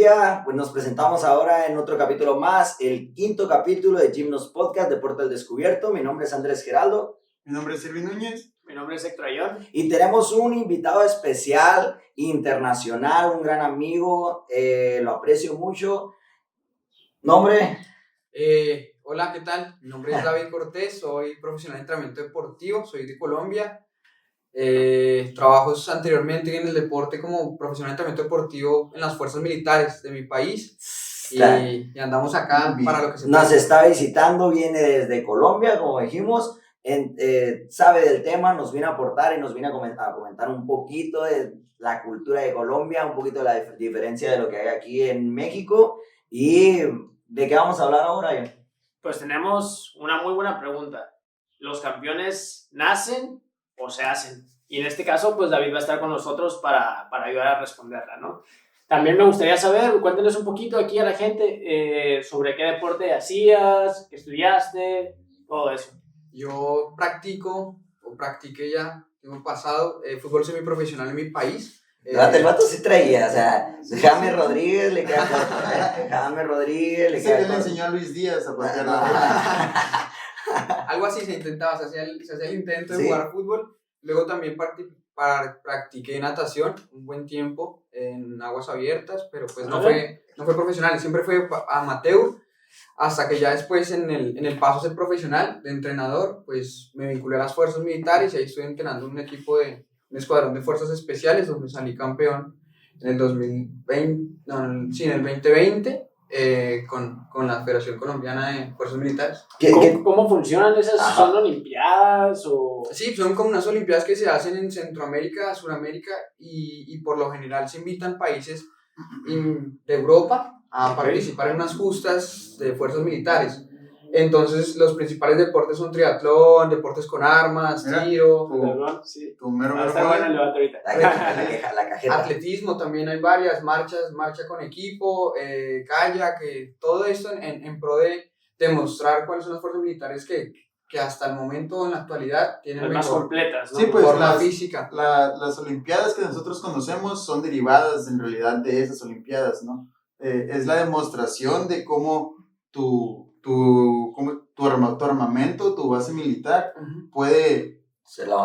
día, pues nos presentamos ahora en otro capítulo más, el quinto capítulo de Gymnos Podcast, Deporte al Descubierto. Mi nombre es Andrés Geraldo. Mi nombre es Silvin Núñez. Mi nombre es Héctor Ayón. Y tenemos un invitado especial, internacional, un gran amigo, lo aprecio mucho. ¿Nombre? Hola, ¿qué tal? Mi nombre es David Cortés, soy profesional de entrenamiento deportivo, soy de Colombia. Trabajo anteriormente en el deporte como profesional de entrenamiento deportivo en las fuerzas militares de mi país y andamos acá para lo que se Nos puede. está visitando, viene desde Colombia, como dijimos, sabe del tema, nos viene a aportar y nos viene a comentar un poquito de la cultura de Colombia, un poquito de la diferencia de lo que hay aquí en México. ¿Y de qué vamos a hablar ahora? Pues tenemos una muy buena pregunta. ¿Los campeones nacen o se hacen? Y en este caso, pues David va a estar con nosotros para ayudar a responderla, ¿no? También me gustaría saber, cuéntenos un poquito aquí a la gente sobre qué deporte hacías, qué estudiaste, todo eso. Yo practiqué ya, tengo pasado fútbol semiprofesional en mi país. El vato sí traía, o sea, James Rodríguez le queda le enseñó a Luis Díaz a patear la bola. Algo así se intentaba, se hacía el intento de ¿Sí? jugar fútbol. Luego también practiqué natación un buen tiempo en aguas abiertas, pero pues no fue profesional, siempre fue amateur, hasta que ya después en el paso a ser profesional de entrenador, pues me vinculé a las fuerzas militares y ahí estoy entrenando un escuadrón de fuerzas especiales donde salí campeón en el 2020 con la Federación Colombiana de Fuerzas Militares. ¿Cómo funcionan esas? Ajá. ¿Son olimpiadas o...? Sí, son como unas olimpiadas que se hacen en Centroamérica, Suramérica y por lo general se invitan países de Europa a participar en unas justas de fuerzas militares. Entonces los principales deportes son triatlón, deportes con armas, tiro, Tu mero Está bueno el debate ahorita. la cajeta. atletismo, también hay varias, marcha con equipo, kayak, todo esto en pro de demostrar cuáles son las fuerzas militares que hasta el momento, en la actualidad, tienen Las más mejor completas, ¿no? Sí, pues forma física. Las olimpiadas que nosotros conocemos son derivadas en realidad de esas olimpiadas, ¿no? Es la demostración de cómo tu armamento, tu base militar puede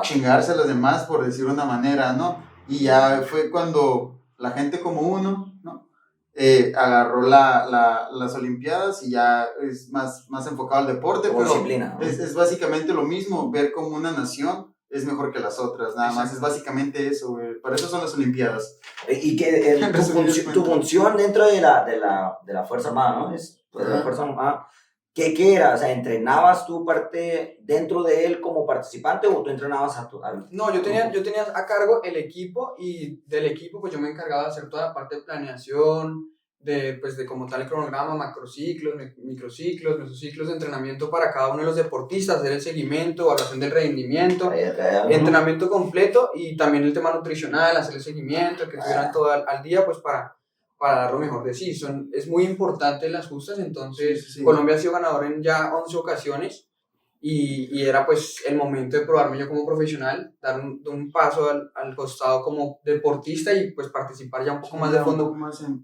chingarse a los demás, por decir una manera, ¿no? Y ya fue cuando la gente como uno, ¿no? Agarró las olimpiadas y ya es más enfocado al deporte, Como pero disciplina, ¿no? es básicamente lo mismo, ver cómo una nación es mejor que las otras, nada más, es básicamente eso, güey. Para eso son las olimpiadas. Y que tu función dentro de la Fuerza Armada, ¿no? La Fuerza Armada. ¿Qué era? O sea, ¿entrenabas tú parte dentro de él como participante o tú entrenabas No, yo tenía a cargo el equipo y del equipo pues yo me encargaba de hacer toda la parte de planeación, de como tal el cronograma, macrociclos, microciclos, mesociclos de entrenamiento para cada uno de los deportistas, hacer el seguimiento, evaluación del rendimiento, entrenamiento completo y también el tema nutricional, hacer el seguimiento, que estuvieran todo al día pues para dar lo mejor de sí. Es muy importante las justas, entonces sí. Colombia ha sido ganador en ya 11 ocasiones y era pues el momento de probarme yo como profesional, dar un paso al costado como deportista y pues participar ya un poco más de fondo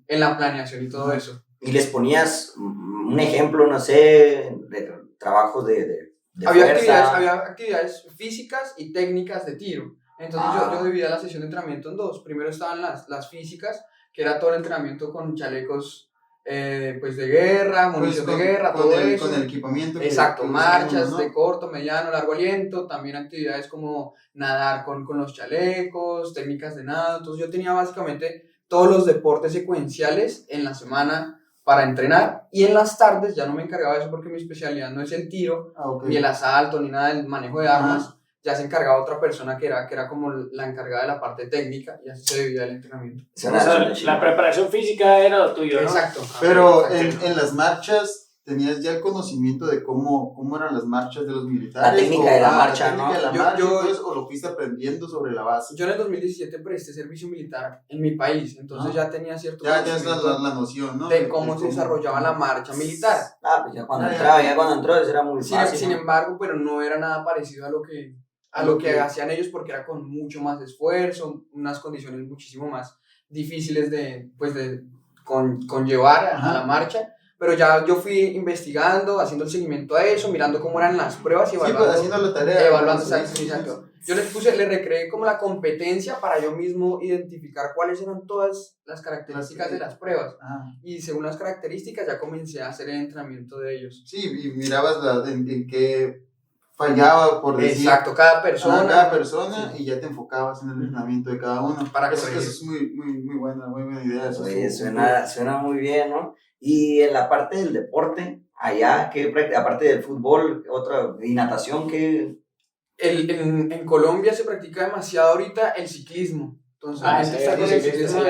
en la planeación y todo eso. ¿Y les ponías un ejemplo, no sé, de trabajos de había actividades físicas y técnicas de tiro? Entonces yo dividía la sesión de entrenamiento en dos. Primero estaban las físicas, que era todo el entrenamiento con chalecos pues de guerra, munición de guerra, todo eso. Con el equipamiento. Exacto, marchas de corto, mediano, largo aliento, también actividades como nadar con los chalecos, técnicas de nado. Entonces yo tenía básicamente todos los deportes secuenciales en la semana para entrenar y en las tardes ya no me encargaba de eso porque mi especialidad no es el tiro, ni el asalto, ni nada del manejo de armas. Ya se encargaba otra persona que era como la encargada de la parte técnica y así se dividía el entrenamiento. O sea, la preparación física era lo tuyo, ¿no? Exacto. Pero en las marchas tenías ya el conocimiento de cómo eran las marchas de los militares. La técnica de la marcha, ¿no? ¿O lo fuiste aprendiendo sobre la base? Yo en el 2017 presté servicio militar en mi entonces ya tenía cierto conocimiento. Ya es la noción, ¿no? De cómo se desarrollaba la marcha militar. Pues ya cuando entró, eso era muy fácil. Sin embargo, pero no era nada parecido a lo que hacían ellos porque era con mucho más esfuerzo, unas condiciones muchísimo más difíciles de conllevar a la marcha. Pero ya yo fui investigando, haciendo el seguimiento a eso, mirando cómo eran las pruebas y evaluando. Sí, pues haciendo la tarea. Evaluando, exacto. Yo le recreé como la competencia para yo mismo identificar cuáles eran todas las características de las pruebas. Y según las características ya comencé a hacer el entrenamiento de ellos. Sí, y mirabas en qué fallaba, por decir. Exacto, cada persona, sí. Y ya te enfocabas en el entrenamiento de cada uno. Eso es muy buena idea. Eso Oye, suena muy bien, ¿no? Y en la parte del deporte, allá, aparte del fútbol, y natación, ¿qué? En Colombia se practica demasiado ahorita el ciclismo. Entonces, la gente está con el ciclismo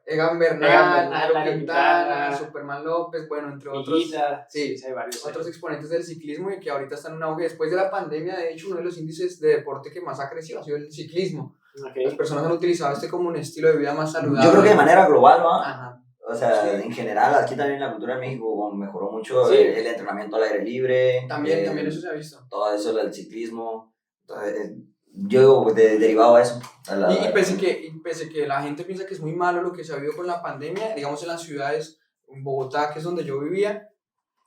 Egan Bernal, Nairo Quintana, Superman López, bueno, entre otros. Sí, hay varios. Otros exponentes del ciclismo y que ahorita están en un auge. Después de la pandemia, de hecho, uno de los índices de deporte que más ha crecido ha sido el ciclismo. Las personas han utilizado como un estilo de vida más saludable. Yo creo que de manera global, ¿no? Ajá. O sea, en general, aquí también la cultura de México mejoró mucho el entrenamiento al aire libre. También eso se ha visto. Todo eso del ciclismo. Yo derivado a eso. Y pese que la gente piensa que es muy malo lo que se ha vivido con la pandemia, digamos en las ciudades, en Bogotá, que es donde yo vivía,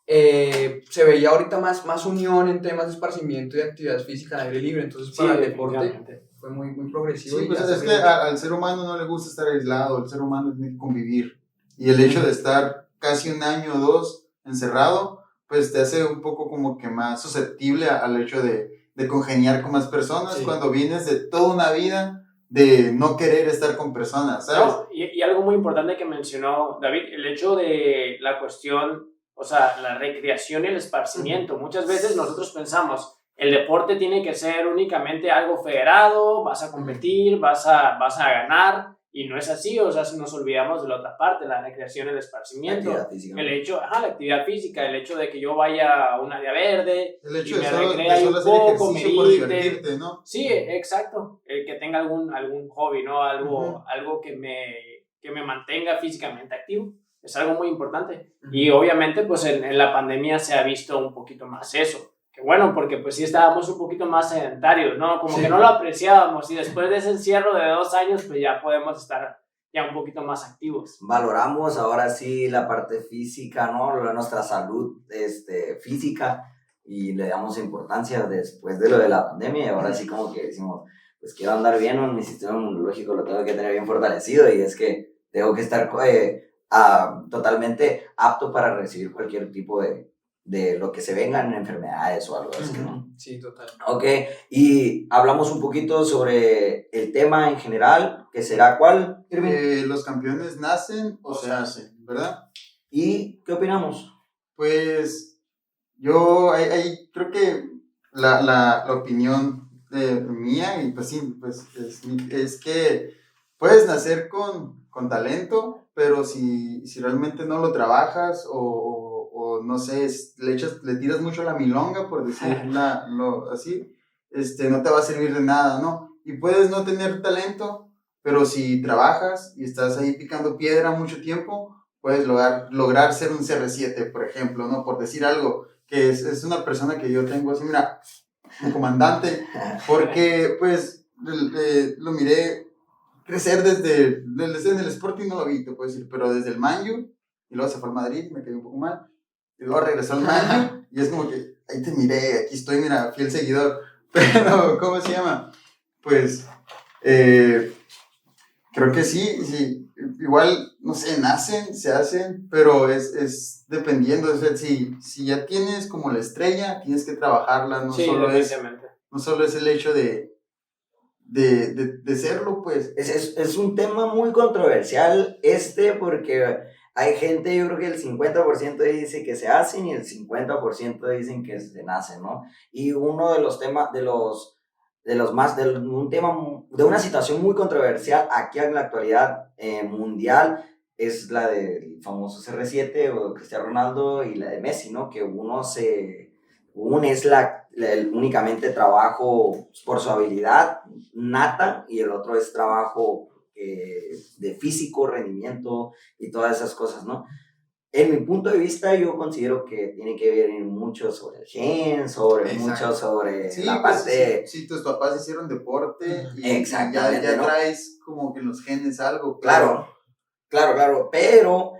se veía ahorita más unión en temas de esparcimiento y actividad física al aire libre. Entonces, para el deporte fue muy progresivo. Sí, pues es que al ser humano no le gusta estar aislado, el ser humano tiene que convivir. Y el hecho de estar casi un año o dos encerrado, pues te hace un poco como que más susceptible al hecho de congeniar con más personas cuando vienes de toda una vida de no querer estar con personas, ¿sabes? No, y algo muy importante que mencionó David, el hecho de la cuestión, o sea, la recreación y el esparcimiento. Muchas veces nosotros pensamos, el deporte tiene que ser únicamente algo federado, vas a competir, vas a ganar. Y no es así, o sea, nos olvidamos de la otra parte, la recreación y el esparcimiento. La actividad física, el hecho de que yo vaya a un área verde, el hecho y de me recree un poco, por divertirte, ¿no? Sí, exacto, el que tenga algún hobby, ¿no? Algo que me mantenga físicamente activo, es algo muy importante. Y obviamente, pues en la pandemia se ha visto un poquito más eso. Que bueno, porque pues sí estábamos un poquito más sedentarios, ¿no? Como que no lo apreciábamos y después de ese encierro de 2 años, pues ya podemos estar ya un poquito más activos. Valoramos ahora sí la parte física, ¿no? Nuestra salud física y le damos importancia después de lo de la pandemia y ahora sí como que decimos, pues quiero andar bien, ¿no? Mi sistema inmunológico lo tengo que tener bien fortalecido y es que tengo que estar totalmente apto para recibir cualquier tipo de lo que se vengan enfermedades o algo así, ¿no? Sí, total. Ok, y hablamos un poquito sobre el tema en general, que será ¿cuál, Irving? Los campeones nacen o se hacen, ¿verdad? ¿Y qué opinamos? Pues yo ahí creo que la opinión mía, y pues sí, pues es que puedes nacer con talento, pero si realmente no lo trabajas o no sé, le tiras mucho la milonga, por decirlo así, no te va a servir de nada, ¿no? Y puedes no tener talento, pero si trabajas y estás ahí picando piedra mucho tiempo, puedes lograr ser un CR7, por ejemplo, ¿no? Por decir algo, que es una persona que yo tengo así, mira, un comandante, porque pues lo miré crecer desde en el Sporting, no lo vi, te puedo decir, pero desde el Man U, y luego se fue al Madrid, me quedé un poco mal, y luego regresó al Man U, y es como que, ahí te miré, aquí estoy, mira, fiel seguidor, pero, ¿cómo se llama? Pues, creo que sí, igual, no sé, nacen, se hacen, pero es dependiendo, o sea, si ya tienes como la estrella, tienes que trabajarla, no solo es el hecho de serlo, pues. Es un tema muy controversial porque hay gente, yo creo que el 50% dice que se hacen y el 50% dicen que se nacen, ¿no? Y uno de los temas, un tema, de una situación muy controversial aquí en la actualidad mundial es la del famoso CR7 o Cristiano Ronaldo y la de Messi, ¿no? Que uno es únicamente trabajo por su habilidad nata y el otro es trabajo de físico, rendimiento y todas esas cosas, ¿no? En mi punto de vista, yo considero que tiene que ver mucho sobre el gen, mucho sobre la parte... Sí, tus papás hicieron deporte y exactamente, ya ¿no? traes como que en los genes algo. Claro, Claro, pero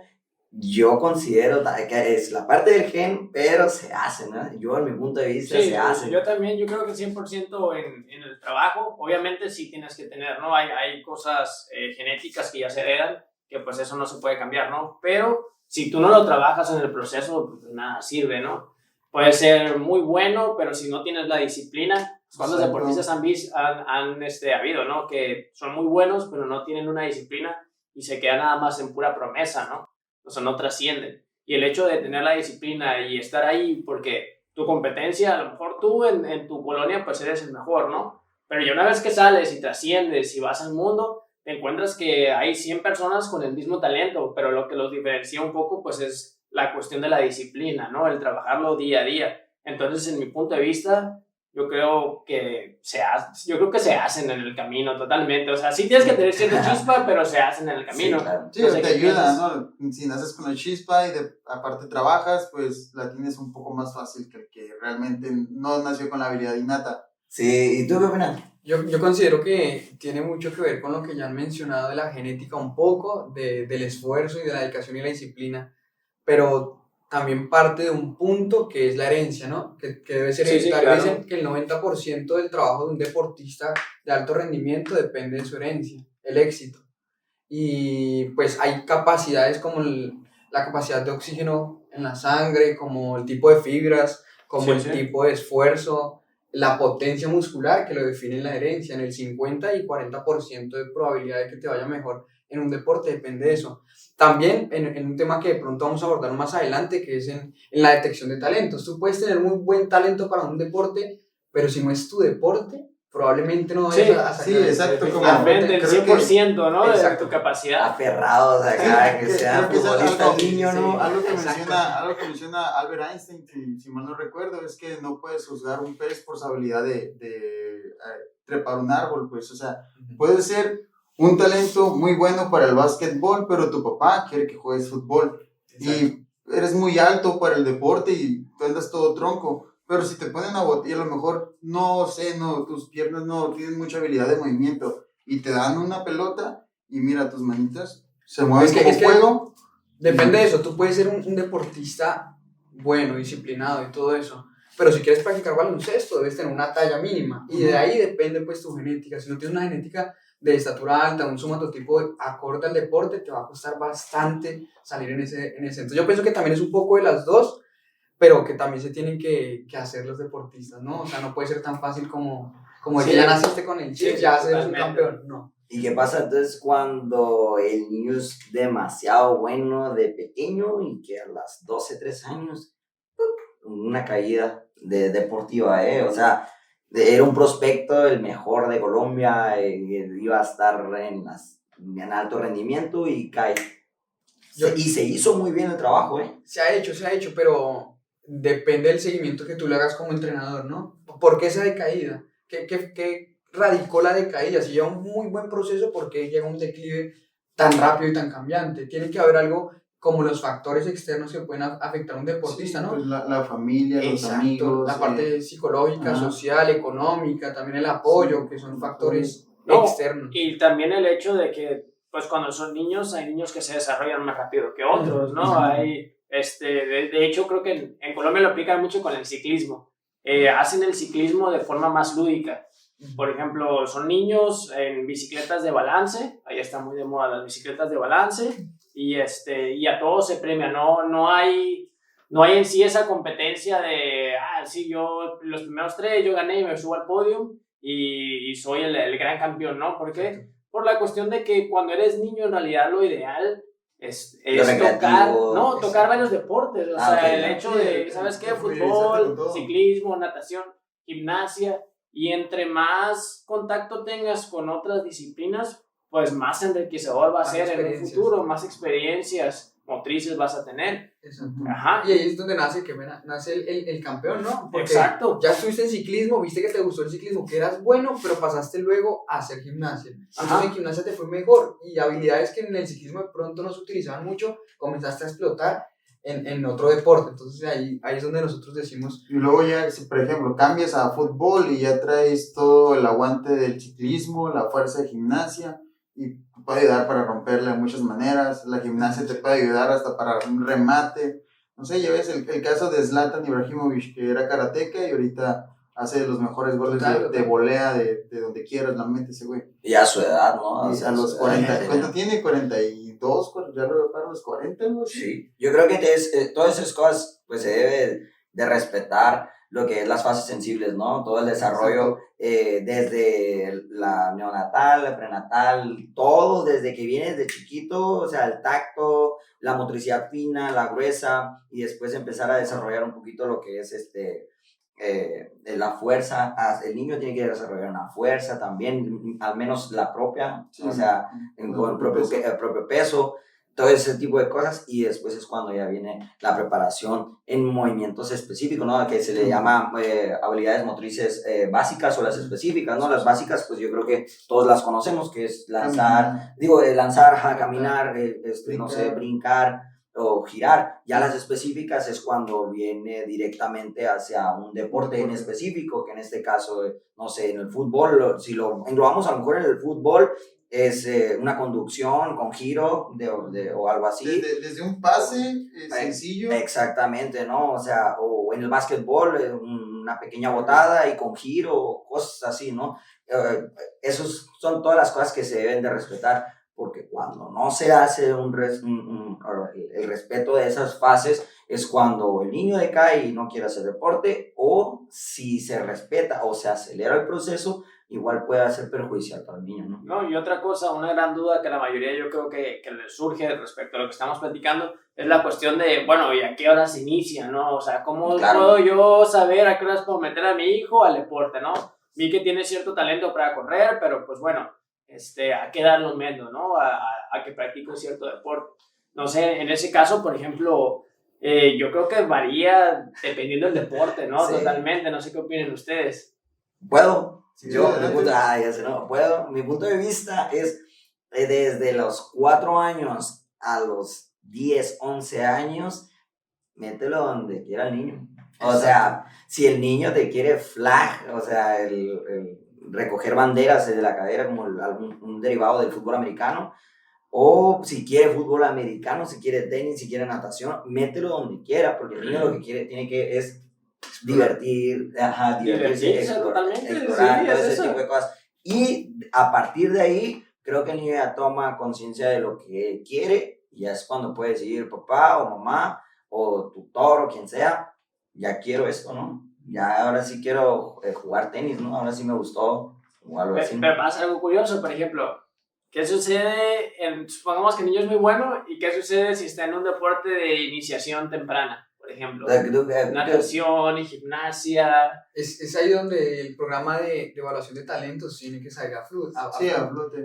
yo considero que es la parte del gen, pero se hace, ¿no? Yo, en mi punto de vista, Sí, se hace. yo también, yo creo que 100% en el trabajo, obviamente sí tienes que tener, ¿no? Hay cosas genéticas que ya se heredan, que pues eso no se puede cambiar, ¿no? Pero si tú no lo trabajas en el proceso, pues nada sirve, ¿no? Puede ser muy bueno, pero si no tienes la disciplina, ¿cuántos deportistas han habido, ¿no? Que son muy buenos, pero no tienen una disciplina y se quedan nada más en pura promesa, ¿no? O sea, no trascienden. Y el hecho de tener la disciplina y estar ahí, porque tu competencia, a lo mejor tú en tu colonia pues eres el mejor, ¿no? Pero ya una vez que sales y trasciendes y vas al mundo, te encuentras que hay 100 personas con el mismo talento, pero lo que los diferencia un poco pues es la cuestión de la disciplina, ¿no? El trabajarlo día a día. Entonces, en mi punto de vista, yo creo que se hacen en el camino totalmente. O sea, sí tienes que tener cierta chispa, pero se hacen en el camino. Sí, claro. Sí, No sé te qué ayuda, piensas. ¿no? Si naces con la chispa y aparte trabajas, pues la tienes un poco más fácil que el que realmente no nació con la habilidad innata. Sí, ¿y tú qué opinas? Yo considero que tiene mucho que ver con lo que ya han mencionado de la genética un poco, del esfuerzo y de la dedicación y la disciplina, pero también parte de un punto que es la herencia, ¿no? Que debe ser Sí, hereditario. claro. Dicen que el 90% del trabajo de un deportista de alto rendimiento depende de su herencia, el éxito. Y pues hay capacidades como la capacidad de oxígeno en la sangre, como el tipo de fibras, como el tipo de esfuerzo, la potencia muscular que lo define la herencia. En el 50 y 40% de probabilidad de que te vaya mejor en un deporte depende de eso. También en un tema que de pronto vamos a abordar más adelante, que es en la detección de talentos. Tú puedes tener muy buen talento para un deporte, pero si no es tu deporte, probablemente no vayas a sacar. Sí, exacto. Efectivamente, el creo que- 100%, ¿no? Exacto. De tu capacidad. Aferrados acá, que sea creo que es futbolista algo, niño, ¿no? algo que Exacto. menciona Albert Einstein, si mal no recuerdo, es que no puedes juzgar un pez por su habilidad de trepar un árbol, pues, o sea, puede ser un talento muy bueno para el básquetbol, pero tu papá quiere que juegues fútbol. Exacto. Y eres muy alto para el deporte y tú andas todo tronco. Pero si te ponen a botar, y a lo mejor, no sé, tus piernas no tienen mucha habilidad de movimiento y te dan una pelota y mira, tus manitas se mueven como fuego. Depende de eso, tú puedes ser un deportista bueno, disciplinado y todo eso, pero si quieres practicar baloncesto debes tener una talla mínima y de ahí depende pues tu genética. Si no tienes una genética de estatura alta, un somatotipo acorde al deporte, te va a costar bastante salir en ese. Entonces yo pienso que también es un poco de las dos, pero que también se tienen que hacer los deportistas, ¿no? O sea, no puede ser tan fácil como de que ya naciste con el chip, ya eres un campeón, no. ¿Y qué pasa entonces cuando el niño es demasiado bueno de pequeño y que a las 12, 13 años, una caída deportiva, ¿eh? O sea, era un prospecto, el mejor de Colombia, iba a estar en alto rendimiento y cae. Y se hizo muy bien el trabajo, ¿eh? Se ha hecho, pero depende del seguimiento que tú le hagas como entrenador, ¿no? ¿Por qué esa decaída? ¿Qué radicó la decaída? Si lleva un muy buen proceso, ¿por qué llega un declive tan rápido y tan cambiante? Tiene que haber algo como los factores externos que pueden afectar a un deportista, ¿no? Pues la familia, los amigos. La parte psicológica, ajá. social, económica, también el apoyo, que son factores externos. Y también el hecho de que, pues cuando son niños, hay niños que se desarrollan más rápido que otros, ¿no? Hay, de hecho, creo que en Colombia lo aplican mucho con el ciclismo. Hacen el ciclismo de forma más lúdica. Por ejemplo, son niños en bicicletas de balance, ahí está muy de moda las bicicletas de balance, y a todos se premia, no hay en sí esa competencia de, sí, yo los primeros 3 yo gané y me subo al podio y soy el gran campeón, ¿no? ¿Por qué? Por la cuestión de que cuando eres niño en realidad lo ideal es tocar varios deportes, o sea, el hecho de, ¿sabes qué? Fútbol, ciclismo, natación, gimnasia, y entre más contacto tengas con otras disciplinas, pues más enriquecedor va a ser en un futuro, más experiencias motrices vas a tener. Exacto. Ajá. Y ahí es donde nace el campeón, ¿no? Porque exacto. Ya estuviste en ciclismo, viste que te gustó el ciclismo, que eras bueno, pero pasaste luego a hacer gimnasia. Entonces en gimnasia te fue mejor y habilidades que en el ciclismo de pronto no se utilizaban mucho, comenzaste a explotar en otro deporte. Entonces ahí es donde nosotros decimos. Y luego ya, si por ejemplo cambias a fútbol y ya traes todo el aguante del ciclismo, la fuerza de gimnasia, y puede ayudar para romperla de muchas maneras. La gimnasia te puede ayudar hasta para un remate. No sé, ya ves el caso de Zlatan Ibrahimovic, que era karateca y ahorita hace los mejores goles de volea de donde quieras, la mete ese güey. Y a su edad, ¿no? Y a los 40, ¿cuánto tiene? 42, ya lo veo para los 40, ¿no? Sí, yo creo que todas esas cosas pues se debe de respetar lo que es las fases sensibles, ¿no? Todo el desarrollo desde la neonatal, la prenatal, todo desde que vienes de chiquito, o sea, el tacto, la motricidad fina, la gruesa, y después empezar a desarrollar un poquito lo que es la fuerza. El niño tiene que desarrollar una fuerza también, al menos la propia, sí, o sea, con el propio peso, todo ese tipo de cosas, y después es cuando ya viene la preparación en movimientos específicos, ¿no? Que se le llama habilidades motrices básicas o las específicas, ¿no? Las básicas, pues yo creo que todos las conocemos, que es lanzar, caminar, no sé, brincar o girar. Ya las específicas es cuando viene directamente hacia un deporte en específico, que en este caso, no sé, en el fútbol, si lo englobamos a lo mejor en el fútbol, es una conducción con giro o algo así. Desde un pase sencillo. Exactamente, ¿no? O sea, o en el básquetbol, una pequeña botada y con giro, cosas así, ¿no? Esos son todas las cosas que se deben de respetar, porque cuando no se hace el respeto de esas fases es cuando el niño decae y no quiere hacer deporte, o si se respeta o se acelera el proceso, igual puede ser perjudicial para el niño, ¿no? No, y otra cosa, una gran duda que la mayoría yo creo que les surge respecto a lo que estamos platicando es la cuestión de, bueno, ¿y a qué horas inicia, no? O sea, ¿cómo puedo yo saber a qué horas puedo meter a mi hijo al deporte, no? Vi que tiene cierto talento para correr, pero pues bueno, ¿a qué edad lo meto, no? A que practique un cierto deporte. No sé, en ese caso, por ejemplo, yo creo que varía dependiendo del deporte, ¿no? Sí. Totalmente, no sé qué opinen ustedes. ¿Puedo? Sí, mi punto de vista es desde los 4 años a los 10, 11 años, mételo donde quiera el niño. O sea, si el niño te quiere flag, o sea, el recoger banderas de la cadera como un derivado del fútbol americano, o si quiere fútbol americano, si quiere tenis, si quiere natación, mételo donde quiera, porque el niño lo que tiene que es divertirse, explorar todo ese tipo de cosas. Y a partir de ahí, creo que el niño ya toma conciencia de lo que quiere, y ya es cuando puede decir papá o mamá o tutor o quien sea, ya quiero esto, ¿no? Ya ahora sí quiero jugar tenis, ¿no? Ahora sí me gustó o algo así. Me pasa algo curioso, por ejemplo, ¿qué sucede? Supongamos que el niño es muy bueno, ¿y qué sucede si está en un deporte de iniciación temprana? Por ejemplo, natación y gimnasia. Es ahí donde el programa de evaluación de talentos tiene que salir a flote.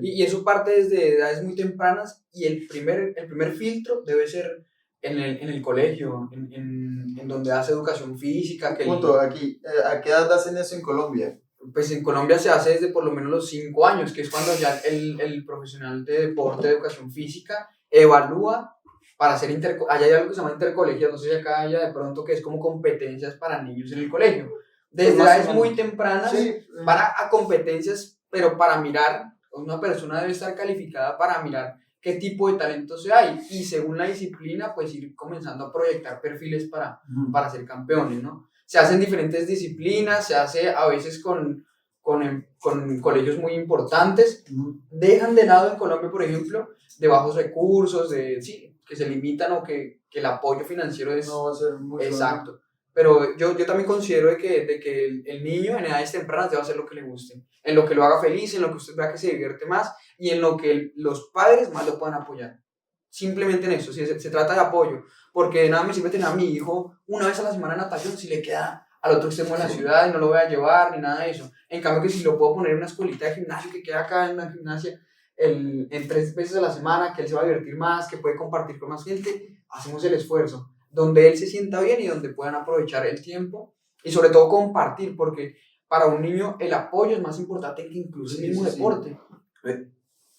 Y eso parte desde edades muy tempranas, y el primer filtro debe ser en el colegio, en donde hace educación física. Aquí, ¿a qué edad hacen eso en Colombia? Pues en Colombia se hace desde por lo menos los 5 años, que es cuando ya el profesional de deporte, de educación física, evalúa para hacer allá hay algo que se llama intercolegias, no sé si acá haya de pronto, que es como competencias para niños en el colegio. Desde edades muy tempranas van a competencias, pero para mirar, una persona debe estar calificada para mirar qué tipo de talentos hay, y según la disciplina, pues ir comenzando a proyectar perfiles para ser campeones, ¿no? Se hacen diferentes disciplinas, se hace a veces con colegios muy importantes. Dejan de lado en Colombia, por ejemplo, de bajos recursos, que se limitan, o que el apoyo financiero es... No va a ser muy exacto. Bueno. Pero yo también considero de que el niño en edades tempranas debe hacer lo que le guste, en lo que lo haga feliz, en lo que usted vea que se divierte más, y en lo que los padres más lo puedan apoyar. Simplemente en eso, se trata de apoyo, porque de nada me sirve tener a mi hijo una vez a la semana en natación si le queda al otro extremo de la ciudad y no lo voy a llevar ni nada de eso. En cambio, que si lo puedo poner en una escuelita de gimnasio que queda acá en la gimnasia en 3 veces a la semana, que él se va a divertir más, que puede compartir con más gente, hacemos el esfuerzo, donde él se sienta bien y donde puedan aprovechar el tiempo y sobre todo compartir, porque para un niño el apoyo es más importante que incluso el mismo deporte.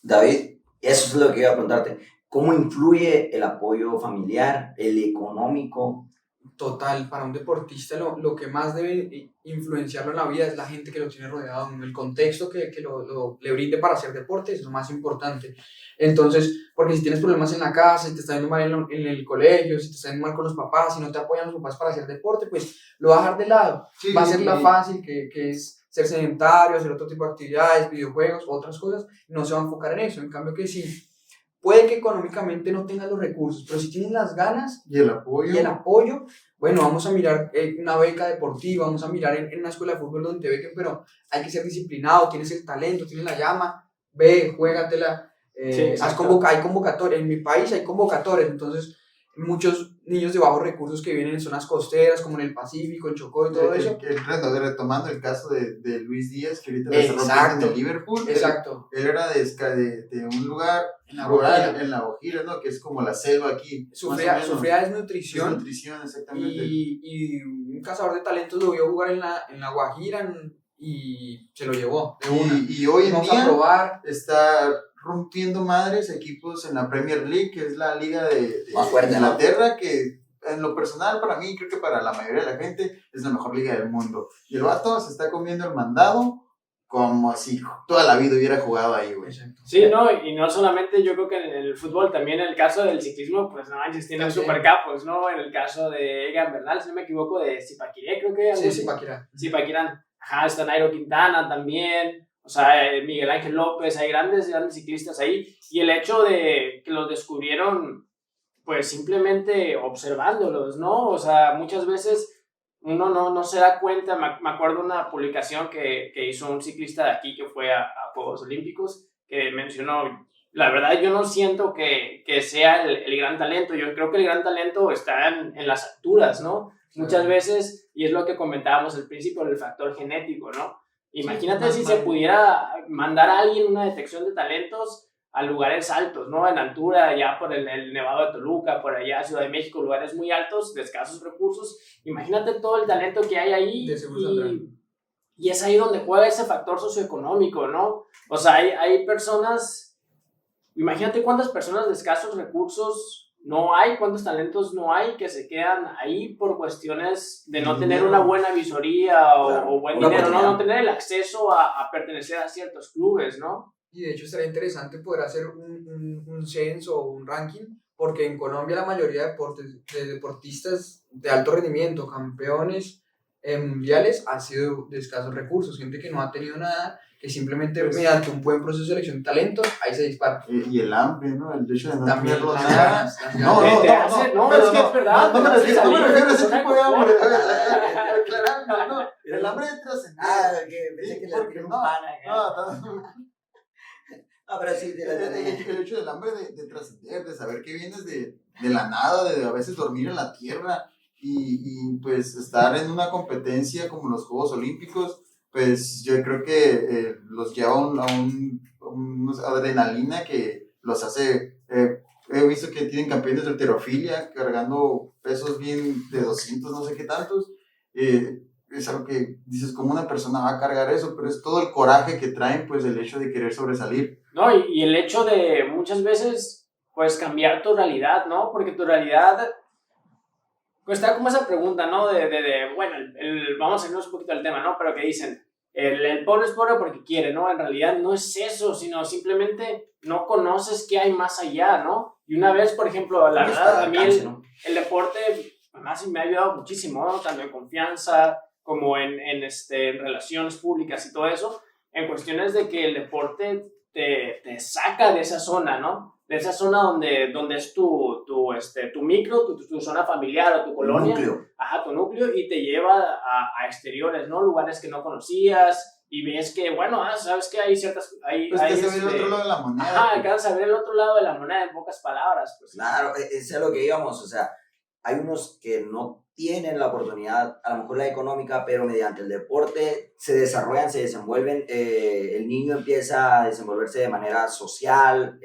David, eso es lo que iba a preguntarte. ¿Cómo influye el apoyo familiar, el económico Total, para un deportista lo que más debe influenciarlo en la vida es la gente que lo tiene rodeado, el contexto que le brinde para hacer deporte es lo más importante. Entonces, porque si tienes problemas en la casa, si te está yendo mal en el colegio, si te está yendo mal con los papás, si no te apoyan los papás para hacer deporte, pues lo vas a dejar de lado. Sí, va a ser la fácil, que es ser sedentario, hacer otro tipo de actividades, videojuegos, otras cosas, no se va a enfocar en eso. En cambio que sí. Puede que económicamente no tengas los recursos, pero si tienes las ganas y el apoyo, bueno, vamos a mirar una beca deportiva, vamos a mirar en una escuela de fútbol donde te bequen, pero hay que ser disciplinado, tienes el talento, tienes la llama, ve, juégatela, hay convocatorias, en mi país hay convocatorias, entonces muchos niños de bajos recursos que vienen en zonas costeras, como en el Pacífico, en Chocó y todo eso. Retomando el caso de Luis Díaz, que ahorita lo está rompiendo en el Liverpool. Exacto. Él era de un lugar rural, en La Guajira, ¿no? Que es como la selva aquí. Sufría desnutrición. Desnutrición, exactamente. Y un cazador de talentos lo vio jugar en la Guajira y se lo llevó de una. Y hoy en día está rompiendo madres equipos en la Premier League, que es la liga de Inglaterra, que en lo personal para mí, creo que para la mayoría de la gente es la mejor liga del mundo. Y el vato se está comiendo el mandado como si toda la vida hubiera jugado ahí, güey. Sí, no, y no solamente yo creo que en el fútbol, también en el caso del ciclismo, pues no manches, tienen supercapos, ¿no? En el caso de Egan Bernal, si no me equivoco, de Zipaquirá, creo que. Sí, Zipaquirá. Ajá, está Nairo Quintana también. O sea, Miguel Ángel López, hay grandes ciclistas ahí. Y el hecho de que los descubrieron, pues simplemente observándolos, ¿no? O sea, muchas veces uno no se da cuenta. Me acuerdo una publicación que hizo un ciclista de aquí que fue a Juegos Olímpicos, que mencionó, la verdad yo no siento que sea el gran talento. Yo creo que el gran talento está en las alturas, ¿no? Muchas veces, y es lo que comentábamos al principio, el factor genético, ¿no? Imagínate si se pudiera mandar a alguien una detección de talentos a lugares altos, ¿no? En altura, ya por el Nevado de Toluca, por allá Ciudad de México, lugares muy altos, de escasos recursos. Imagínate todo el talento que hay ahí y es ahí donde juega ese factor socioeconómico, ¿no? O sea, hay personas, imagínate cuántas personas de escasos recursos no hay, cuántos talentos no hay que se quedan ahí por cuestiones de no tener una buena visoría o buen dinero, no tener el acceso a pertenecer a ciertos clubes, ¿no? Y de hecho sería interesante poder hacer un censo o un ranking, porque en Colombia la mayoría de deportistas de alto rendimiento, campeones mundiales, han sido de escasos recursos, gente que no ha tenido nada, que simplemente mediante un buen proceso de selección de talentos, ahí se dispara. Y el hambre, ¿no? El hecho de no también tenerlo nada. No, es que es verdad. No me refiero a ese tipo de hambre. Aclarando, no. El hambre de trascender. Que pensé que le tiró un pana. No, pero sí, el hecho del hambre de trascender, de saber que vienes de la nada, de a veces dormir en la tierra y pues estar en una competencia como los Juegos Olímpicos, pues yo creo que los lleva a una adrenalina que los hace. He visto que tienen campeones de halterofilia cargando pesos bien de 200, no sé qué tantos. Es algo que dices, ¿cómo una persona va a cargar eso? Pero es todo el coraje que traen, pues el hecho de querer sobresalir. No, y el hecho de muchas veces, pues cambiar tu realidad, ¿no? Porque tu realidad, pues está como esa pregunta, ¿no? Bueno, vamos a irnos un poquito al tema, ¿no? Pero que dicen, el pobre es pobre porque quiere, ¿no? En realidad no es eso, sino simplemente no conoces qué hay más allá, ¿no? Y una vez, por ejemplo, la verdad, a mí el deporte además me ha ayudado muchísimo, ¿no? Tanto en confianza como en relaciones públicas y todo eso, en cuestiones de que el deporte te saca de esa zona, ¿no? De esa zona donde es tu micro, tu zona familiar o tu colonia. Tu núcleo, y te lleva a exteriores, ¿no? Lugares que no conocías, y ves que, bueno, sabes que hay ciertas... Pues que se ve el otro lado de la moneda. Alcanzas a ver el otro lado de la moneda, en pocas palabras. Pues. Claro, es a lo que íbamos, o sea, hay unos que no tienen la oportunidad, a lo mejor la económica, pero mediante el deporte se desarrollan, se desenvuelven, el niño empieza a desenvolverse de manera social,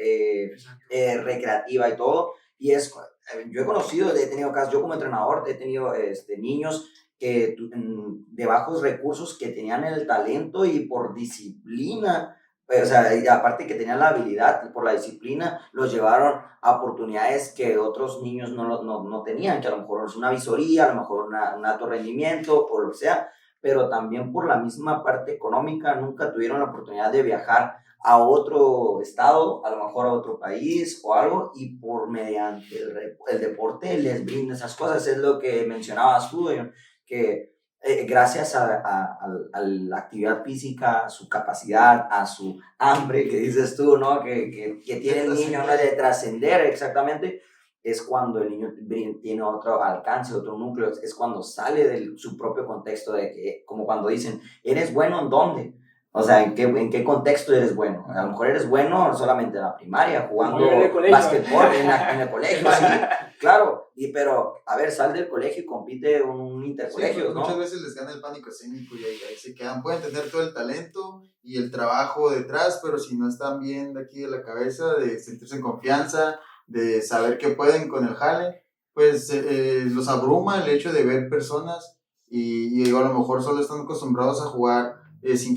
recreativa y todo, y yo he conocido, he tenido casos, yo como entrenador he tenido niños que de bajos recursos que tenían el talento y por disciplina o sea, y aparte que tenían la habilidad por la disciplina, los llevaron a oportunidades que otros niños no tenían, que a lo mejor es una visoría, a lo mejor un alto rendimiento o lo que sea, pero también por la misma parte económica nunca tuvieron la oportunidad de viajar a otro estado, a lo mejor a otro país o algo, y por mediante el deporte les brinda esas cosas. Es lo que mencionabas tú, que gracias a la actividad física, a su capacidad, a su hambre, que dices tú, ¿no? Que tiene el niño, ¿no? De trascender, exactamente, es cuando el niño tiene otro alcance, otro núcleo, es cuando sale de su propio contexto, de que, como cuando dicen, ¿eres bueno en dónde? O sea, ¿en qué contexto eres bueno? A lo mejor eres bueno solamente en la primaria, jugando básquetbol en el colegio, sí, claro. Pero, a ver, sal del colegio y compite un intercolegio, sí, ¿no? Muchas veces les gana el pánico escénico y ahí se quedan. Pueden tener todo el talento y el trabajo detrás, pero si no están bien de aquí de la cabeza, de sentirse en confianza, de saber que pueden con el jale, pues los abruma el hecho de ver personas y a lo mejor solo están acostumbrados a jugar sin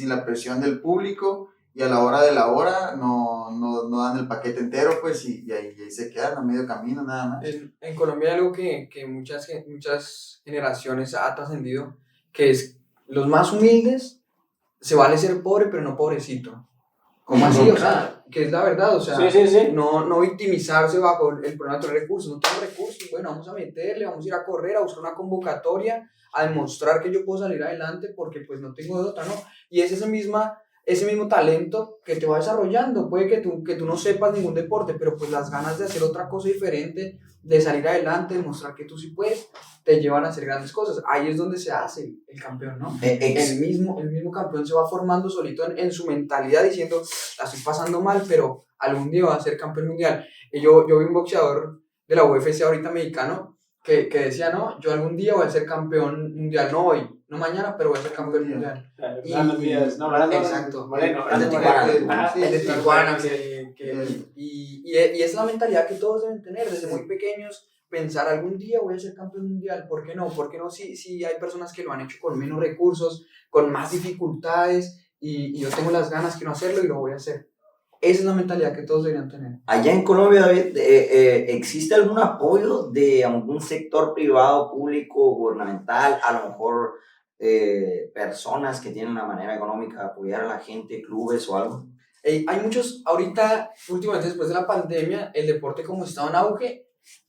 la presión del público, y a la hora de la hora no dan el paquete entero, pues, y ahí se quedan a medio camino nada más. En Colombia hay algo que muchas generaciones ha trascendido, que es los más humildes, se vale ser pobre, pero no pobrecito. ¿Cómo así? O sea, que es la verdad, o sea, sí. No victimizarse bajo el problema de los recursos. No tengo recursos, bueno, vamos a meterle, vamos a ir a correr, a buscar una convocatoria, a demostrar que yo puedo salir adelante porque pues no tengo de otra, ¿no? Y es ese mismo talento que te va desarrollando. Puede que tú no sepas ningún deporte, pero pues las ganas de hacer otra cosa diferente, de salir adelante, de mostrar que tú sí puedes, te llevan a hacer grandes cosas. Ahí es donde se hace el campeón, ¿no? El mismo campeón se va formando solito en su mentalidad, diciendo, la estoy pasando mal, pero algún día va a ser campeón mundial. Y yo vi un boxeador de la UFC ahorita mexicano que decía, no, yo algún día voy a ser campeón mundial, no hoy, no mañana, pero voy a ser campeón mundial. Exacto. El de Tijuana. Y es la mentalidad que todos deben tener desde muy pequeños, pensar algún día voy a ser campeón mundial. ¿Por qué no? ¿Por qué no? Si hay personas que lo han hecho con menos recursos, con más dificultades, y yo tengo las ganas, quiero hacerlo y lo voy a hacer. Esa es la mentalidad que todos deberían tener. Allá en Colombia, David, ¿existe algún apoyo de algún sector privado, público, gubernamental, a lo mejor personas que tienen una manera económica de apoyar a la gente, clubes o algo? Hay muchos, ahorita, últimamente después de la pandemia, el deporte como está en auge,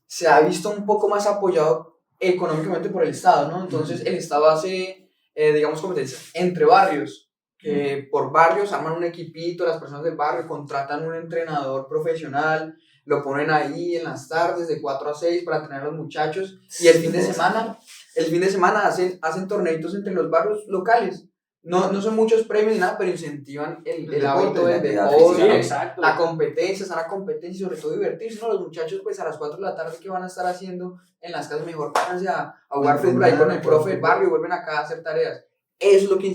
se ha visto un poco más apoyado económicamente por el Estado, ¿no? Entonces el Estado hace, digamos, competencias entre barrios, que por barrios arman un equipito, las personas del barrio contratan un entrenador profesional, lo ponen ahí en las tardes de 4 a 6 para entrenar a los muchachos, y el fin de semana hacen torneitos entre los barrios locales. No son muchos premios ni nada, pero incentivan el hábito del deporte, la competencia, sana competencia y sobre todo divertirse, ¿no? Los muchachos pues a las 4 de la tarde, ¿qué van a estar haciendo en las casas? Mejor páganse a jugar fútbol ahí con el profe del barrio y vuelven acá a hacer tareas. Eso es lo que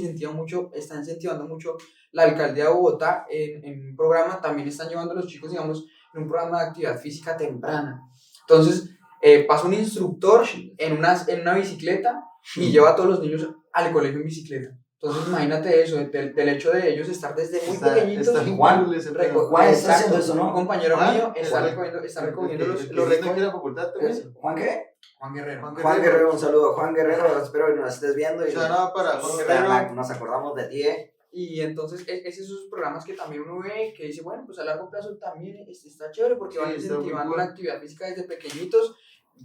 está incentivando mucho la alcaldía de Bogotá en un programa. También están llevando a los chicos, digamos, en un programa de actividad física temprana. Entonces, pasa un instructor en una bicicleta y lleva a todos los niños al colegio en bicicleta. Entonces, imagínate eso, del hecho de ellos estar desde muy pequeñitos. Juan está haciendo eso, ¿no? Un compañero mío está recogiendo los recuerdos. ¿Juan qué? Juan Guerrero. Juan Guerrero, un saludo. Juan Guerrero, espero que nos estés viendo. Y para Juan Guerrero. Nos acordamos de ti, Y entonces, es esos programas que también uno ve, que dice, bueno, pues a largo plazo también está chévere, porque van incentivando la actividad física desde pequeñitos.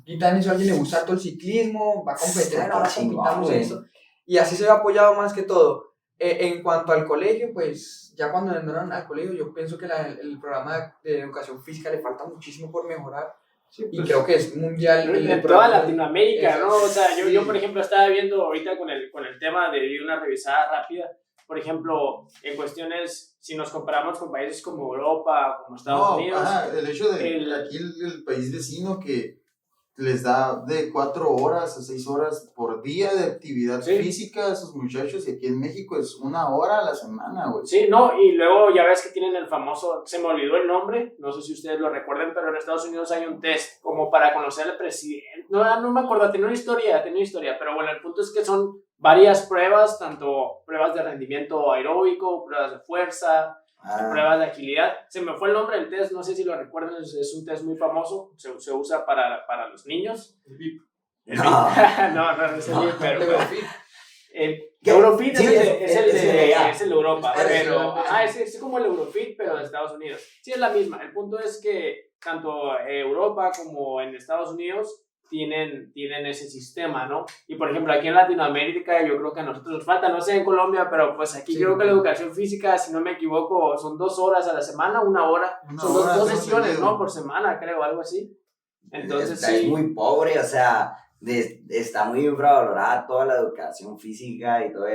Y también si a alguien le gusta todo el ciclismo, va a competir, ahora compitamos eso. Y así se ve apoyado más que todo. En cuanto al colegio, pues ya cuando entran al colegio, yo pienso que el programa de educación física le falta muchísimo por mejorar. Sí, pues, y creo que es mundial. En toda Latinoamérica, ¿no? O sea, yo por ejemplo, estaba viendo ahorita con el tema de una revisada rápida. Por ejemplo, en cuestiones, si nos comparamos con países como Europa, como Estados Unidos. El hecho de aquí el país vecino que les da de 4 horas a 6 horas por día de actividad física a sus muchachos, y aquí en México es 1 hora a la semana, güey. Sí, no, y luego ya ves que tienen el famoso, se me olvidó el nombre, no sé si ustedes lo recuerden, pero en Estados Unidos hay un test como para conocer al presidente, no me acuerdo, tenía una historia, pero bueno, el punto es que son varias pruebas, tanto pruebas de rendimiento aeróbico, pruebas de fuerza, pruebas de agilidad. Se me fue el nombre del test, no sé si lo recuerdan, es un test muy famoso, se usa para los niños. El VIP. No, no es el VIP, pero... Eurofit Sí, es el de Europa, pero es como el Eurofit, pero de Estados Unidos. Sí, es la misma. El punto es que tanto Europa como en Estados Unidos tienen ese sistema, ¿no? Y por ejemplo, aquí en Latinoamérica yo creo que a nosotros nos falta, no sé en Colombia, pero pues aquí creo que la educación física, si no me equivoco, son 2 horas a la semana, 1 hora. Son dos sesiones, ¿no? Por semana, creo, algo así. Entonces es muy pobre, o sea, está muy infravalorada toda la educación física y todo.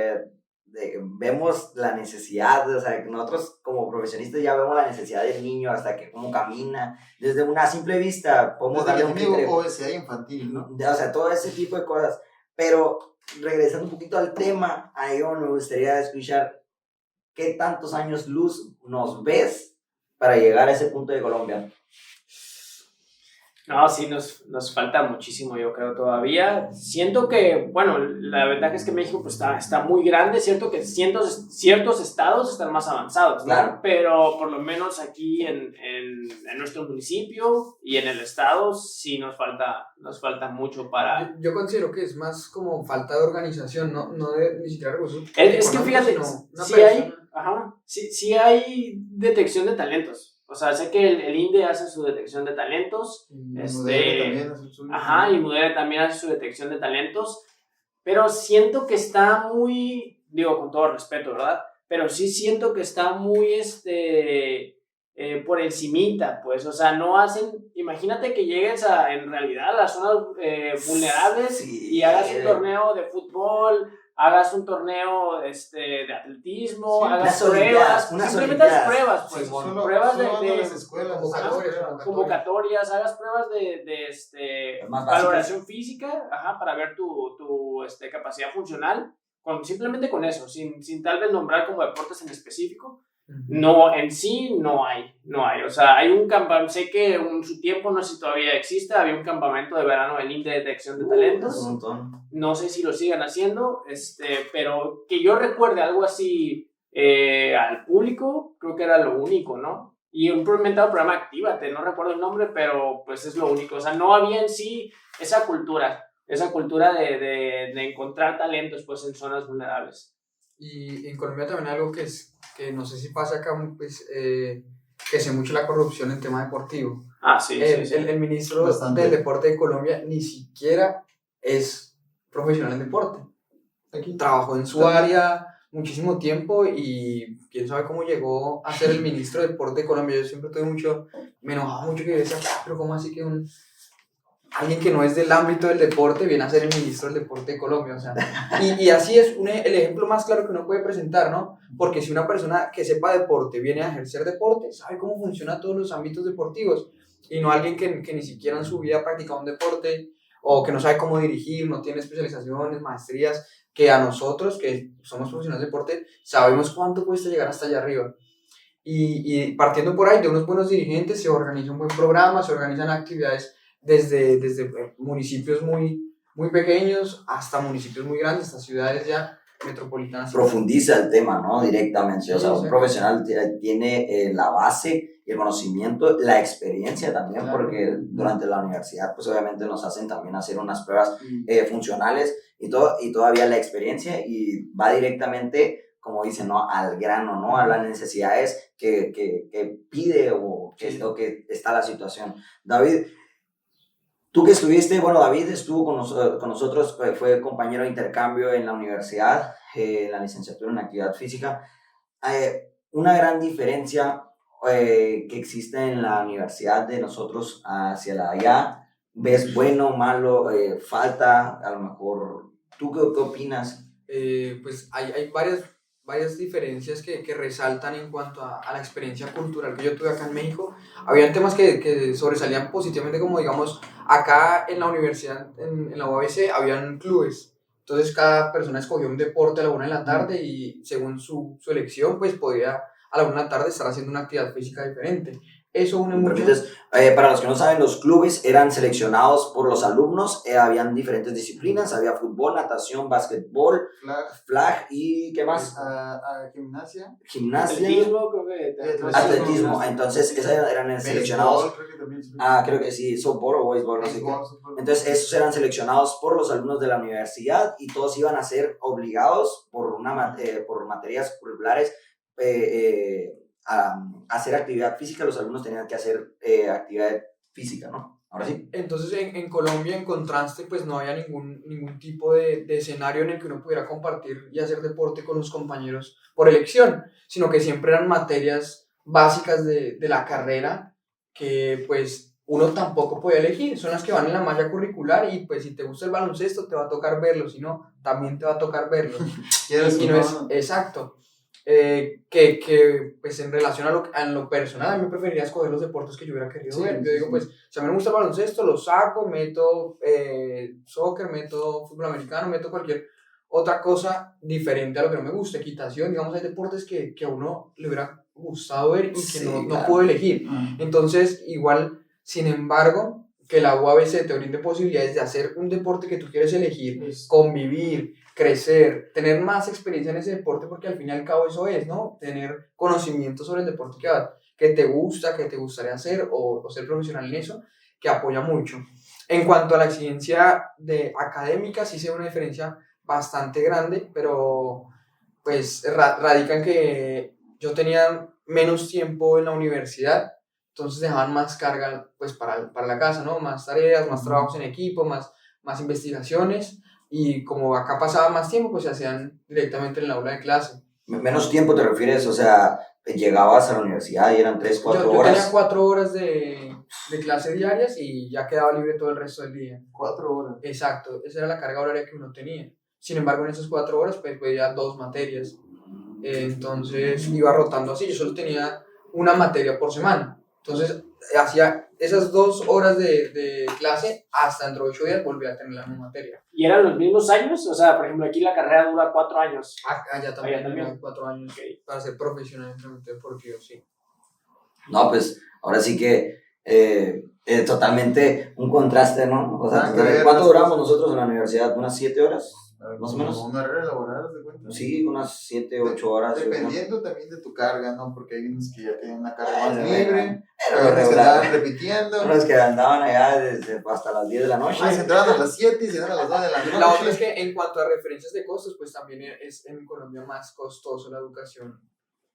Vemos la necesidad, o sea, que nosotros como profesionistas ya vemos la necesidad del niño hasta que cómo camina, desde una simple vista podemos darle un criterio. Obesidad infantil, ¿no? O sea, todo ese tipo de cosas. Pero regresando un poquito al tema, a ello me gustaría escuchar qué tantos años luz nos ves para llegar a ese punto de Colombia. No, sí, nos falta muchísimo, yo creo, todavía. Siento que, bueno, la ventaja es que México pues, está muy grande, cierto que ciertos estados están más avanzados, ¿no? Claro. Pero por lo menos aquí en nuestro municipio y en el estado sí nos falta mucho para... Yo considero que es más como falta de organización, no de ni siquiera recursos. Es que fíjate, sí hay detección de talentos. O sea, sé que el INDE hace su detección de talentos. Y Mudere también hace su detección de talentos. Pero siento que está muy, digo con todo respeto, ¿verdad? Pero sí siento que está muy por encimita, pues. O sea, no hacen, imagínate que llegues en realidad a las zonas vulnerables y hagas un torneo de fútbol, hagas un torneo de atletismo, hagas pruebas, simplemente hagas pruebas, pues, pruebas de escuelas, convocatorias, hagas pruebas de valoración física, para ver tu capacidad funcional, simplemente con eso, sin tal vez nombrar como deportes en específico. No, en sí no hay, o sea, hay un campamento, sé que en su tiempo, no sé si todavía existe, había un campamento de verano del INDE de detección de talentos, no sé si lo sigan haciendo, pero que yo recuerde algo así al público, creo que era lo único, ¿no? Y un implementado programa Actívate, no recuerdo el nombre, pero pues es lo único, o sea, no había en sí esa cultura de encontrar talentos pues en zonas vulnerables. Y en Colombia también algo que no sé si pasa acá, pues, que se mucho la corrupción en tema deportivo. Sí. El ministro del deporte de Colombia ni siquiera es profesional en deporte. Trabajó en su área muchísimo tiempo y quién sabe cómo llegó a ser el ministro del deporte de Colombia. Yo siempre me enojaba mucho que decía, pero ¿cómo así que alguien que no es del ámbito del deporte viene a ser el ministro del deporte de Colombia? O sea, y así es el ejemplo más claro que uno puede presentar, ¿no? Porque si una persona que sepa deporte viene a ejercer deporte, sabe cómo funcionan todos los ámbitos deportivos, y no alguien que ni siquiera en su vida ha practicado un deporte, o que no sabe cómo dirigir, no tiene especializaciones, maestrías, que a nosotros, que somos profesionales de deporte, sabemos cuánto cuesta llegar hasta allá arriba. Y partiendo por ahí de unos buenos dirigentes, se organiza un buen programa, se organizan actividades desde municipios muy, muy pequeños hasta municipios muy grandes, hasta ciudades ya metropolitanas. Profundiza el tema, ¿no? Directamente. O sea, un profesional tiene la base, el conocimiento, la experiencia también, claro, porque durante la universidad, pues obviamente nos hacen también hacer unas pruebas funcionales y todavía la experiencia, y va directamente, como dicen, ¿no? Al grano, ¿no? A las necesidades que pide o que está la situación. David, tú que estuviste, bueno, David estuvo con nosotros, fue compañero de intercambio en la universidad, en la licenciatura en actividad física. Una gran diferencia que existe en la universidad de nosotros hacia la de allá, ¿ves bueno, malo, falta, a lo mejor? ¿Tú qué opinas? Pues hay varias diferencias que resaltan en cuanto a la experiencia cultural que yo tuve acá en México. Habían temas que sobresalían positivamente, como digamos, acá en la universidad, en la UABC, habían clubes. Entonces cada persona escogió un deporte a la 1 de la tarde y según su elección, pues podía a la 1 de la tarde estar haciendo una actividad física diferente. eso une mucho. Para los que no saben, los clubes eran seleccionados por los alumnos, habían diferentes disciplinas, había fútbol, natación, básquetbol, flag y ¿qué más? Gimnasia. Atletismo, creo que Atletismo. Entonces, esos eran seleccionados. Creo que sí, softball o béisbol, no sé qué. Entonces, esos eran seleccionados por los alumnos de la universidad y todos iban a ser obligados por materias curriculares a hacer actividad física. Los alumnos tenían que hacer actividad física, ¿no? Ahora sí. Entonces en Colombia, en contraste, pues no había ningún tipo de escenario en el que uno pudiera compartir y hacer deporte con los compañeros por elección, sino que siempre eran materias básicas de la carrera que pues uno tampoco podía elegir, son las que van en la malla curricular y pues si te gusta el baloncesto te va a tocar verlo, si no, también te va a tocar verlo. y no es exacto. Que pues en relación a lo personal, a mí me preferiría escoger los deportes que yo hubiera querido ver. Yo digo, pues, si a mí me gusta el baloncesto, lo saco, meto soccer, meto fútbol americano, meto cualquier otra cosa diferente a lo que no me gusta, equitación, digamos, hay deportes que a uno le hubiera gustado ver y que no pudo elegir. Entonces, igual, sin embargo, que la UABC te brinde posibilidades de hacer un deporte que tú quieres elegir, convivir, crecer, tener más experiencia en ese deporte, porque al fin y al cabo eso es, ¿no? Tener conocimiento sobre el deporte que te gusta, que te gustaría hacer o ser profesional en eso, que apoya mucho. En cuanto a la exigencia académica, sí se ve una diferencia bastante grande, pero pues radica en que yo tenía menos tiempo en la universidad, entonces dejaban más carga pues para la casa, ¿no? Más tareas, más trabajos en equipo, más investigaciones, y como acá pasaba más tiempo, pues se hacían directamente en el aula de clase. ¿Menos tiempo te refieres? O sea, llegabas a la universidad y eran 3, 4 horas. Yo tenía 4 horas de clase diarias y ya quedaba libre todo el resto del día. 4 horas. Exacto, esa era la carga horaria que uno tenía. Sin embargo, en esas 4 horas pues veía 2 materias. Entonces iba rotando así, yo solo tenía una materia por semana. Entonces hacía esas 2 horas de clase, hasta dentro de 8 días volví a tener la misma materia. ¿Y eran los mismos años? O sea, por ejemplo, aquí la carrera dura 4 años. Allá también 4 años para ser profesional en entrenamiento deportivo, sí. No, pues ahora sí que totalmente un contraste, ¿no? O sea, ¿cuánto duramos nosotros en la universidad? ¿Unas 7 horas? Más o menos. ¿Una hora laboral, de cuenta? Sí, unas 7, 8 horas. Dependiendo también de tu carga, ¿no? Porque hay unos que ya tienen una carga más libre, pero que andaban repitiendo. Unos que andaban allá desde hasta las 10 de la noche. Se entraban a las 7 y se iban a las 2 de la noche. La otra es que en cuanto a referencias de costos, pues también es en Colombia más costoso la educación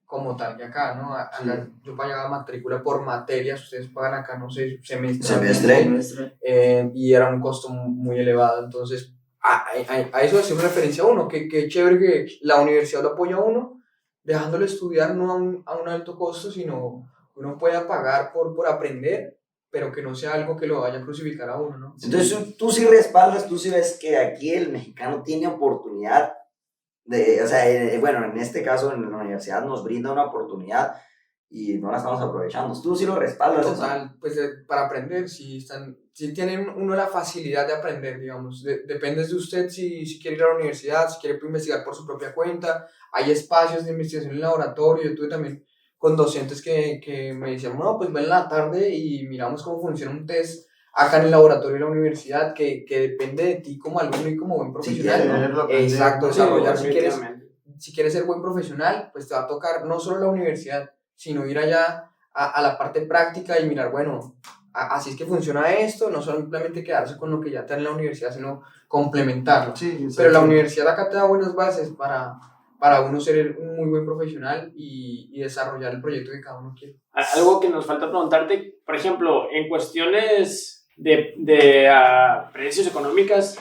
como tal que acá, ¿no? Acá yo pagaba matrícula por materias, ustedes pagan acá, no sé, semestre. Y era un costo muy elevado, entonces a eso hacemos referencia a uno, que chévere que la universidad lo apoya a uno, dejándolo estudiar no a un alto costo, sino que uno pueda pagar por aprender, pero que no sea algo que lo vaya a crucificar a uno, ¿no? Entonces tú sí respaldas, tú sí ves que aquí el mexicano tiene oportunidad o sea, bueno, en este caso en la universidad nos brinda una oportunidad y no la estamos aprovechando. Tú sí lo respaldas. Total, pues para aprender, si tienen uno la facilidad de aprender, digamos, depende de usted si quiere ir a la universidad, si quiere investigar por su propia cuenta. Hay espacios de investigación en laboratorio. Yo tuve también con docentes que me decían, no, pues ven en la tarde y miramos cómo funciona un test acá en el laboratorio de la universidad, que depende de ti como alumno y como buen profesional, ¿no? Exacto, desarrollar. Si quieres ser buen profesional, pues te va a tocar no solo la universidad, sino ir allá a la parte práctica y mirar, bueno, así es que funciona esto, no simplemente quedarse con lo que ya te da en la universidad, sino complementarlo. Pero la universidad acá te da buenas bases para uno ser un muy buen profesional y desarrollar el proyecto que cada uno quiere. Algo que nos falta preguntarte, por ejemplo, en cuestiones de precios económicas,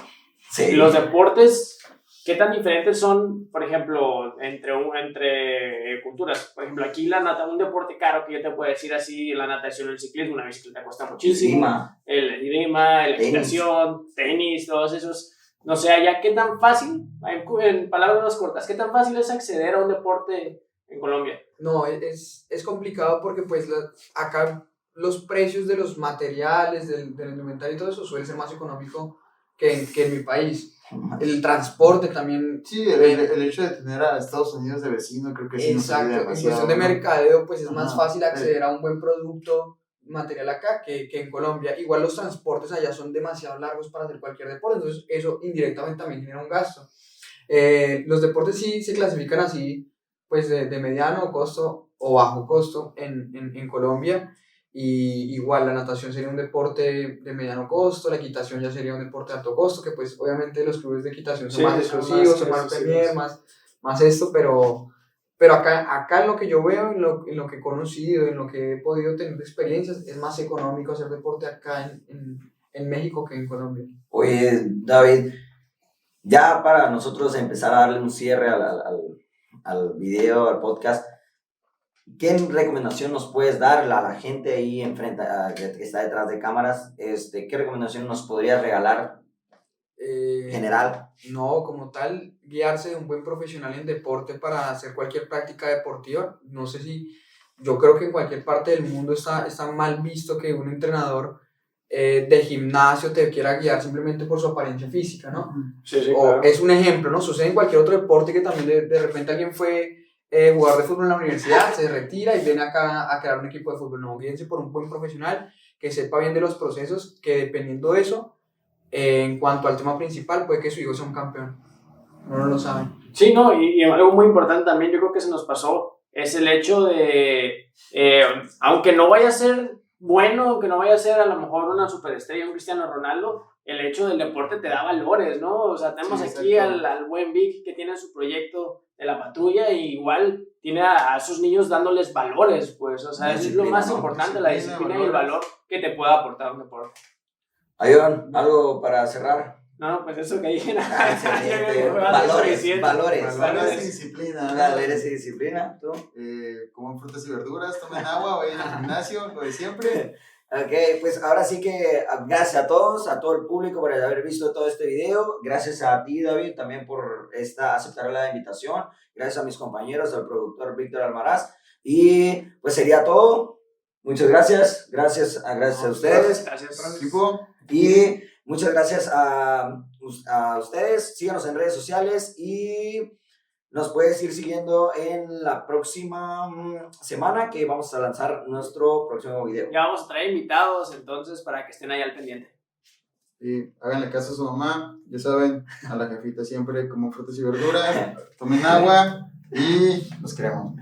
los deportes, ¿qué tan diferentes son, por ejemplo, entre culturas? Por ejemplo, aquí un deporte caro que yo te puedo decir así, la natación, el ciclismo, una bicicleta cuesta muchísimo, el esgrima, la equitación, tenis, todos esos. No sé, allá, ¿qué tan fácil, en palabras más cortas, qué tan fácil es acceder a un deporte en Colombia? No, es complicado porque pues acá los precios de los materiales, del indumentario y todo eso suele ser más económico que en mi país. El transporte también. Sí, el hecho de tener a Estados Unidos de vecino creo que sí nos ayuda Exacto, en demasiado, cuestión de ¿no? mercadeo, pues es más Ajá, fácil acceder a un buen producto material acá que en Colombia. Igual los transportes allá son demasiado largos para hacer cualquier deporte, entonces eso indirectamente también genera un gasto. Los deportes sí se clasifican así, pues de mediano costo o bajo costo en Colombia. Y igual la natación sería un deporte de mediano costo, la equitación ya sería un deporte de alto costo, que pues obviamente los clubes de equitación son más exclusivos, son más premier, más esto, pero acá en lo que yo veo, en lo que he conocido, en lo que he podido tener experiencias, es más económico hacer deporte acá en México que en Colombia. Oye, David, ya para nosotros empezar a darle un cierre al video, al podcast, ¿qué recomendación nos puedes dar a la gente ahí enfrente, que está detrás de cámaras? ¿Qué recomendación nos podrías regalar general? No, como tal, guiarse de un buen profesional en deporte para hacer cualquier práctica deportiva. No sé si, yo creo que en cualquier parte del mundo está mal visto que un entrenador de gimnasio te quiera guiar simplemente por su apariencia física, ¿no? Sí, O claro. es un ejemplo, ¿no? Sucede en cualquier otro deporte que también de repente alguien fue jugador de fútbol en la universidad, se retira y viene acá a crear un equipo de fútbol. No, guíense por un buen profesional que sepa bien de los procesos, que dependiendo de eso, en cuanto al tema principal, puede que su hijo sea un campeón. No lo saben. Sí, no, y algo muy importante también, yo creo que se nos pasó, es el hecho de, aunque no vaya a ser bueno, que no vaya a ser a lo mejor una superestrella, un Cristiano Ronaldo, el hecho del deporte te da valores, ¿no? O sea, tenemos Sí, aquí al buen Vic que tiene su proyecto de la patrulla y igual tiene a sus niños dándoles valores, pues, o sea, es lo más importante, la disciplina y el valor que te pueda aportar un deporte. Ayón, ¿algo para cerrar? No, pues eso que dije. Excelente. Valores y disciplina. Valores y disciplina, ¿tú? Coman frutas y verduras, tomen agua, vayan al gimnasio, lo de siempre. Ok, pues ahora sí que gracias a todos, a todo el público por haber visto todo este video. Gracias a ti, David, también por aceptar la invitación. Gracias a mis compañeros, al productor Víctor Almaraz. Y pues sería todo. Muchas gracias. Gracias a ustedes. Gracias. Equipo. Y muchas gracias a ustedes. Síganos en redes sociales y nos puedes ir siguiendo en la próxima semana que vamos a lanzar nuestro próximo video. Ya vamos a traer invitados, entonces, para que estén ahí al pendiente. Y háganle caso a su mamá, ya saben, a la jefita siempre coman frutas y verduras, tomen agua y los queremos.